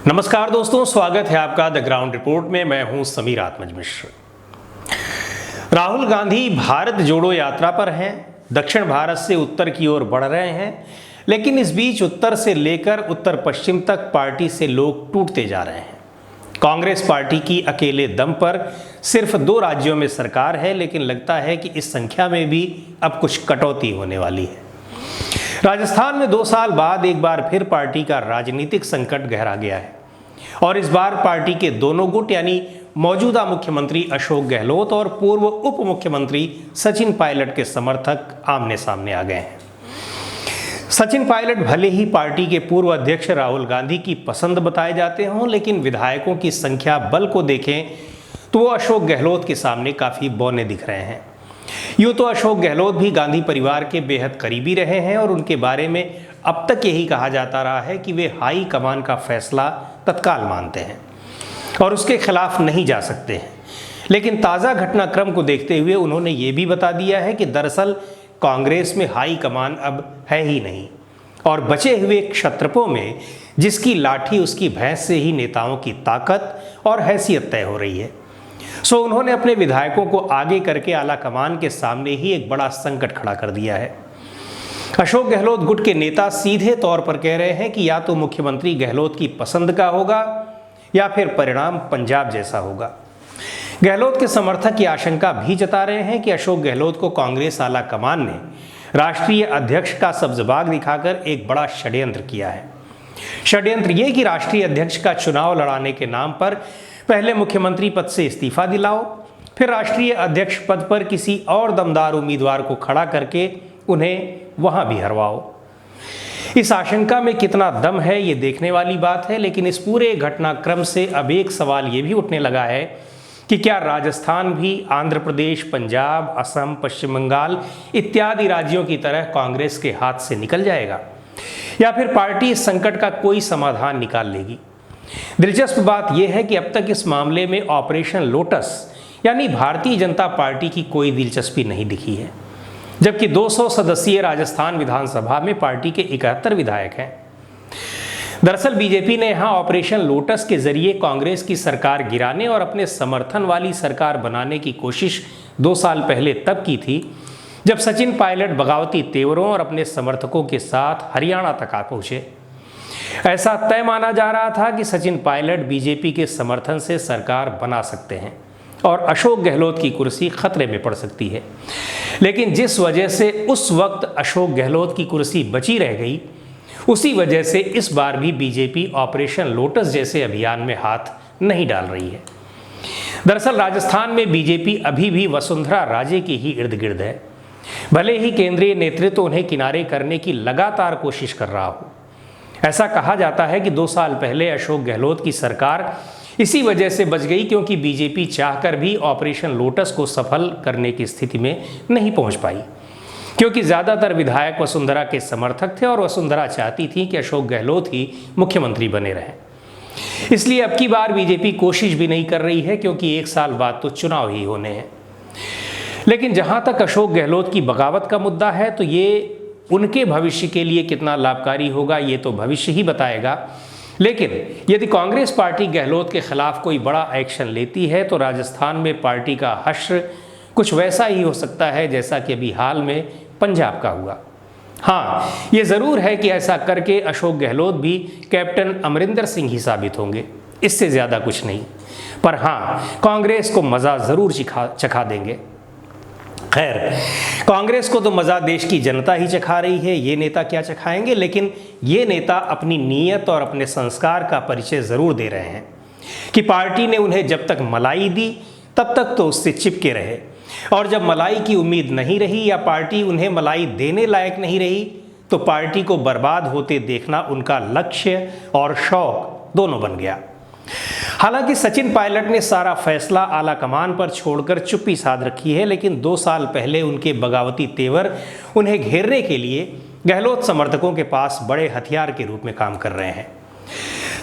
नमस्कार दोस्तों, स्वागत है आपका द ग्राउंड रिपोर्ट में। मैं हूं समीर आत्मज मिश्र। राहुल गांधी भारत जोड़ो यात्रा पर हैं, दक्षिण भारत से उत्तर की ओर बढ़ रहे हैं, लेकिन इस बीच उत्तर से लेकर उत्तर पश्चिम तक पार्टी से लोग टूटते जा रहे हैं। कांग्रेस पार्टी की अकेले दम पर सिर्फ 2 राज्यों में सरकार है, लेकिन लगता है कि इस संख्या में भी अब कुछ कटौती होने वाली है। राजस्थान में 2 साल बाद एक बार फिर पार्टी का राजनीतिक संकट गहरा गया है और इस बार पार्टी के दोनों गुट यानी मौजूदा मुख्यमंत्री अशोक गहलोत और पूर्व उप मुख्यमंत्री सचिन पायलट के समर्थक आमने सामने आ गए हैं। सचिन पायलट भले ही पार्टी के पूर्व अध्यक्ष राहुल गांधी की पसंद बताए जाते हों, लेकिन विधायकों की संख्या बल को देखें तो वो अशोक गहलोत के सामने काफ़ी बौने दिख रहे हैं। यूँ तो अशोक गहलोत भी गांधी परिवार के बेहद करीबी रहे हैं और उनके बारे में अब तक यही कहा जाता रहा है कि वे हाई कमान का फैसला तत्काल मानते हैं और उसके खिलाफ नहीं जा सकते हैं। लेकिन ताज़ा घटनाक्रम को देखते हुए उन्होंने ये भी बता दिया है कि दरअसल कांग्रेस में हाई कमान अब है ही नहीं और बचे हुए क्षत्रपों में जिसकी लाठी उसकी भैंस से ही नेताओं की ताकत और हैसियत तय हो रही है। सो उन्होंने अपने विधायकों को आगे करके आला कमान के सामने ही एक बड़ा संकट खड़ा कर दिया है। अशोक गहलोत गुट के नेता सीधे तौर पर कह रहे हैं कि या तो मुख्यमंत्री गहलोत की पसंद का होगा या फिर परिणाम पंजाब जैसा होगा। गहलोत के समर्थक की आशंका भी जता रहे हैं कि अशोक गहलोत को कांग्रेस आला कमान ने राष्ट्रीय अध्यक्ष का सब्जबाग दिखाकर एक बड़ा षड्यंत्र किया है। षड्यंत्र ये कि राष्ट्रीय अध्यक्ष का चुनाव लड़ाने के नाम पर पहले मुख्यमंत्री पद से इस्तीफा दिलाओ, फिर राष्ट्रीय अध्यक्ष पद पर किसी और दमदार उम्मीदवार को खड़ा करके उन्हें वहां भी हरवाओ। इस आशंका में कितना दम है ये देखने वाली बात है, लेकिन इस पूरे घटनाक्रम से अब एक सवाल ये भी उठने लगा है कि क्या राजस्थान भी आंध्र प्रदेश, पंजाब, असम, पश्चिम बंगाल इत्यादि राज्यों की तरह कांग्रेस के हाथ से निकल जाएगा या फिर पार्टी इस संकट का कोई समाधान निकाल लेगी। दिलचस्प बात यह है कि अब तक इस मामले में ऑपरेशन लोटस यानी भारतीय जनता पार्टी की कोई दिलचस्पी नहीं दिखी है, जबकि 200 सदस्यीय राजस्थान विधानसभा में पार्टी के 71 विधायक हैं। दरअसल बीजेपी ने यहां ऑपरेशन लोटस के जरिए कांग्रेस की सरकार गिराने और अपने समर्थन वाली सरकार बनाने की कोशिश 2 साल पहले तब की थी जब सचिन पायलट बगावती तेवरों और अपने समर्थकों के साथ हरियाणा तक आ पहुंचे। ऐसा तय माना जा रहा था कि सचिन पायलट बीजेपी के समर्थन से सरकार बना सकते हैं और अशोक गहलोत की कुर्सी खतरे में पड़ सकती है। लेकिन जिस वजह से उस वक्त अशोक गहलोत की कुर्सी बची रह गई, उसी वजह से इस बार भी बीजेपी ऑपरेशन लोटस जैसे अभियान में हाथ नहीं डाल रही है। दरअसल राजस्थान में बीजेपी अभी भी वसुंधरा राजे के ही इर्द गिर्द है, भले ही केंद्रीय नेतृत्व उन्हें किनारे करने की लगातार कोशिश कर रहा हो। ऐसा कहा जाता है कि 2 साल पहले अशोक गहलोत की सरकार इसी वजह से बच गई क्योंकि बीजेपी चाहकर भी ऑपरेशन लोटस को सफल करने की स्थिति में नहीं पहुंच पाई, क्योंकि ज़्यादातर विधायक वसुंधरा के समर्थक थे और वसुंधरा चाहती थी कि अशोक गहलोत ही मुख्यमंत्री बने रहें। इसलिए अब की बार बीजेपी कोशिश भी नहीं कर रही है, क्योंकि 1 साल बाद तो चुनाव ही होने हैं। लेकिन जहाँ तक अशोक गहलोत की बगावत का मुद्दा है तो ये उनके भविष्य के लिए कितना लाभकारी होगा ये तो भविष्य ही बताएगा। लेकिन यदि कांग्रेस पार्टी गहलोत के खिलाफ कोई बड़ा एक्शन लेती है तो राजस्थान में पार्टी का हश्र कुछ वैसा ही हो सकता है जैसा कि अभी हाल में पंजाब का हुआ। हाँ, ये ज़रूर है कि ऐसा करके अशोक गहलोत भी कैप्टन अमरिंदर सिंह ही साबित होंगे, इससे ज़्यादा कुछ नहीं। पर हाँ, कांग्रेस को मज़ा ज़रूर चखा देंगे। खैर, कांग्रेस को तो मज़ा देश की जनता ही चखा रही है, ये नेता क्या चखाएंगे, लेकिन ये नेता अपनी नीयत और अपने संस्कार का परिचय ज़रूर दे रहे हैं कि पार्टी ने उन्हें जब तक मलाई दी तब तक तो उससे चिपके रहे, और जब मलाई की उम्मीद नहीं रही या पार्टी उन्हें मलाई देने लायक नहीं रही तो पार्टी को बर्बाद होते देखना उनका लक्ष्य और शौक दोनों बन गया। हालांकि सचिन पायलट ने सारा फैसला आला कमान पर छोड़कर चुप्पी साध रखी है, लेकिन 2 साल पहले उनके बगावती तेवर उन्हें घेरने के लिए गहलोत समर्थकों के पास बड़े हथियार के रूप में काम कर रहे हैं।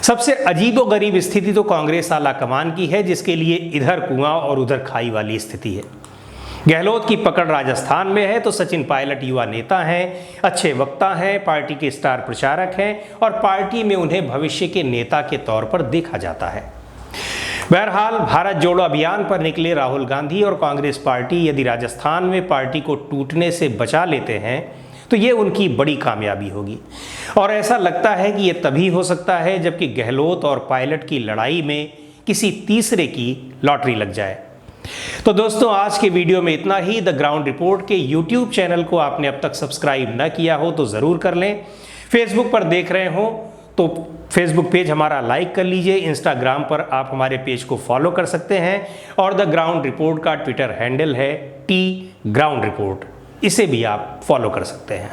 सबसे अजीबोगरीब स्थिति तो कांग्रेस आला कमान की है, जिसके लिए इधर कुआं और उधर खाई वाली स्थिति है। गहलोत की पकड़ राजस्थान में है तो सचिन पायलट युवा नेता हैं, अच्छे वक्ता हैं, पार्टी के स्टार प्रचारक हैं और पार्टी में उन्हें भविष्य के नेता के तौर पर देखा जाता है। बहरहाल भारत जोड़ो अभियान पर निकले राहुल गांधी और कांग्रेस पार्टी यदि राजस्थान में पार्टी को टूटने से बचा लेते हैं तो ये उनकी बड़ी कामयाबी होगी और ऐसा लगता है कि ये तभी हो सकता है जबकि गहलोत और पायलट की लड़ाई में किसी तीसरे की लॉटरी लग जाए। तो दोस्तों, आज के वीडियो में इतना ही। द ग्राउंड रिपोर्ट के यूट्यूब चैनल को आपने अब तक सब्सक्राइब न किया हो तो ज़रूर कर लें। फेसबुक पर देख रहे हो तो फेसबुक पेज हमारा लाइक कर लीजिए। इंस्टाग्राम पर आप हमारे पेज को फॉलो कर सकते हैं और द ग्राउंड रिपोर्ट का ट्विटर हैंडल है @ग्राउंड रिपोर्ट, इसे भी आप फॉलो कर सकते हैं।